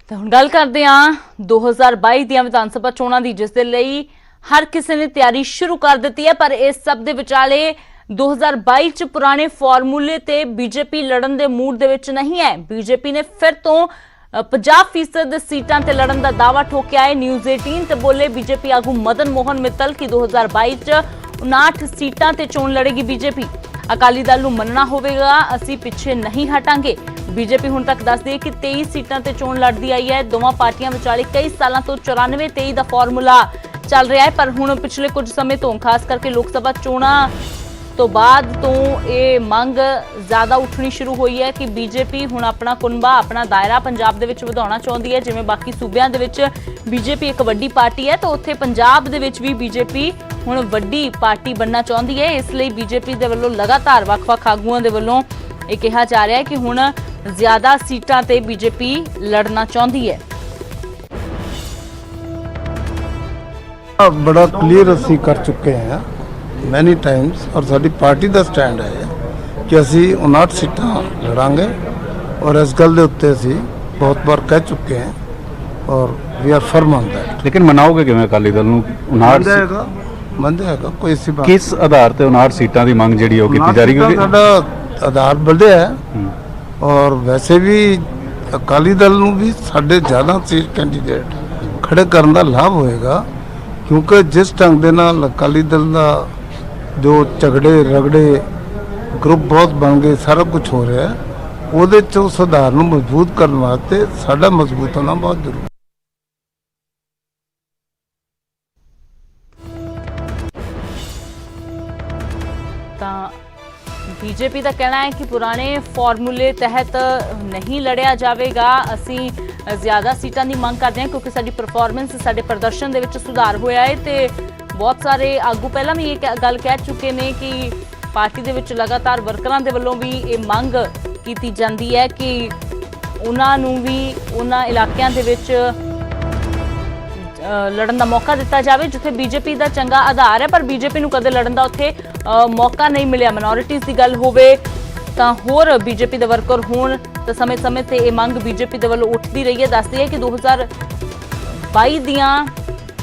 तो हुण गल करते हैं 2022 ਦੀਆਂ विधान सभा चोणां दी, जिस दे लई हर किसी ने तैयारी शुरू कर दी है। पर इस सब दे विचाले 2022 च पुराने फॉर्मूले ते बीजेपी लड़न दे मूड दे विच नहीं है। बीजेपी ने फिर तो 50% सीटां ते लड़न दा दावा ठोकिया है। न्यूज़ 18 ते बोले बीजेपी आगू मदन मोहन मित्तल कि 2022 च 59 सीटां ते चोण लड़ेगी बीजेपी। अकाली दल नूं मनना होवेगा, असीं पिछे नहीं हटांगे। बीजेपी हुण तक दस दी कि 23 सीटां ते चोण लड़दी आई है। दोवां पार्टियां विचाले कई सालां तो 94-23 दा फॉर्मूला चल रहा है, पर हुण पिछले कुछ समय तो खास करके लोक सभा चोणां तो बाद तो ये मंग ज्यादा उठनी शुरू हुई है कि बीजेपी हुण अपना कुनबा, अपना दायरा पंजाब दे विच वधाउणा चाहुंदी है। जिवें बाकी सूबियां दे विच बीजेपी एक वड्डी पार्टी है, तो उत्थे पंजाब दे विच भी बीजेपी हुण वड्डी पार्टी बनना चाहुंदी है। इसलिए बीजेपी दे वल्लों लगातार वख-वख आगूआं दे वल्लों ये कहा जा रहा है कि हुण ज्यादा सीटां ते बीजेपी लड़ना चाहुंदी है। बड़ा क्लीयर असीं कर चुके हैं मैनी टाइम्स, और साडी पार्टी का स्टैंड है कि असीं 59 सीटां लड़ांगे, और इस गल दे उत्ते असीं बहुत बार कह चुके हैं और we are firm on that. लेकिन मनाओगे किवें अकाली दल नूं 59 मंदे हैगा कोई सी बात किस आधार ते 59 सीटां दी मंग जिहड़ी ओह कीती जा रही है? साडा आधार बढ़िया है, और वैसे भी अकाली दल नूं भी साडे ज़्यादा सीट कैंडीडेट खड़े करने का लाभ होएगा, क्योंकि जिस ढंग दे नाल अकाली दल का जो झगड़े रगड़े ग्रुप बहुत बन गए, सारा कुछ हो रहा है, ਉਹਦੇ 'ਚ ਉਸ आधार ਨੂੰ मजबूत करने वास्ते साडा मजबूत होना बहुत जरूरी है। बीजेपी का कहना है कि पुराने फॉर्मूले तहत नहीं लड़िया जाएगा। असी ज्यादा सीटां की मांग करते हैं क्योंकि साडी परफॉर्मेंस, साडे प्रदर्शन दे विच सुधार होया है। तो बहुत सारे आगू पहला भी ये गल कह चुके हैं कि पार्टी दे विच लगातार वर्करां दे वल्लों भी ये मंग की जाती है कि उन्हां नूं भी उन्हां इलाकिਆਂ दे विच लड़न का मौका दिता जाए जिथे बीजेपी का चंगा आधार है, पर बीजेपी नूं कदे लड़न का उत्थे मौका नहीं मिलिया। माइनॉरिटीज़ की गल होवे तां होर बीजेपी के वर्कर होण तो समय समय से ये मंग बीजेपी के वल्लों उठती रही है। दसदी है कि 2022 दियां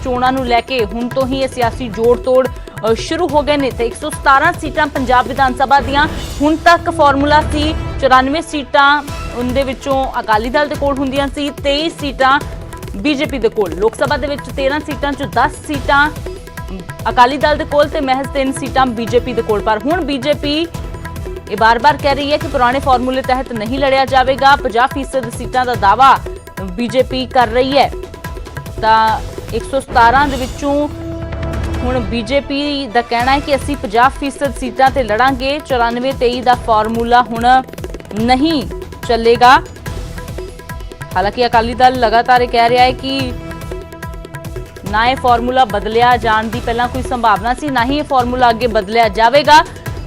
चोणां नूं लैके हुण तो ही ये सियासी जोड़ तोड़ शुरू हो गए ने। तो 117 सीटां पंजाब विधान सभा दियां हुण तक फॉर्मूला सी 94 सीटां उनदे विचों अकाली दल दे कोल हुंदियां सी, 23 सीटां बीजेपी दे कोल। लोक सभा दे विच 13 सीटां चों 10 सीटां अकाली दल दे कोल ते महज 3 सीटां बीजेपी दे कोल। पर हुण बीजेपी ये बार बार कह रही है कि पुराने फॉर्मूले तहत नहीं लड़िया जाएगा। 50% सीटां दा दावा बीजेपी कर रही है। तां 117 दे विचों हुण बीजेपी दा कहना है कि असीं 50% सीटां ते लड़ांगे। 94-23 दा फॉर्मूला हुण नहीं चलेगा। हालांकि अकाली दल लगातार कह रहा है कि ना ये फॉर्मूला बदलिया जाने की पहला कोई संभावना सी, ना ही ये फॉर्मूला आगे बदलिया जाएगा।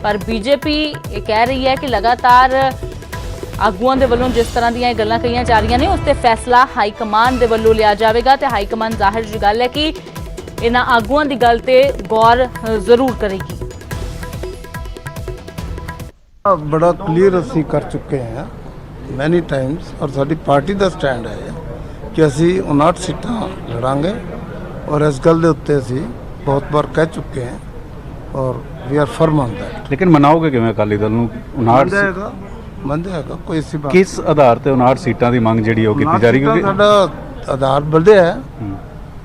पर बीजेपी ये कह रही है कि लगातार आगुआं दे वल्लों जिस तरह दी गल्लां कहियां जा रही ने उस ते फैसला हाईकमान दे वल्लों लिया जाएगा। तो हाईकमान जाहिर जी गल है कि इन्हां आगुआं दी गल ते गौर जरूर करेगी। बड़ा क्लीयर असीं कर चुके हैं मैनी टाइम्स, और साडी पार्टी का स्टैंड है कि असीं 59 सीटां लड़ांगे, और इस गल दे उत्ते असीं बहुत बार कह चुके हैं और we are firm on that. लेकिन मनाओगे किवें अकाली दल नूं 59 मंदे हैगा कोई सी बात किस आधार ते 59 सीटां दी मंग जिहड़ी ओह कीती जा रही है? साडा आधार बढ़िया है,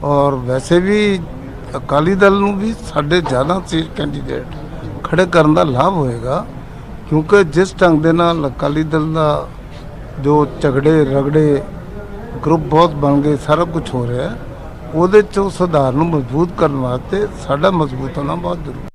और वैसे भी अकाली दल नूं भी साडे ज़्यादा सीट कैंडीडेट खड़े करने का लाभ होएगा, क्योंकि जिस ढंग दे नाल अकाली दल का जो झगड़े रगड़े ग्रुप बहुत बन गए, सारा कुछ हो रहा है, ਉਹਦੇ 'ਚ ਉਸ आधार ਨੂੰ मजबूत करने वास्ते साडा मजबूत होना बहुत जरूरी है।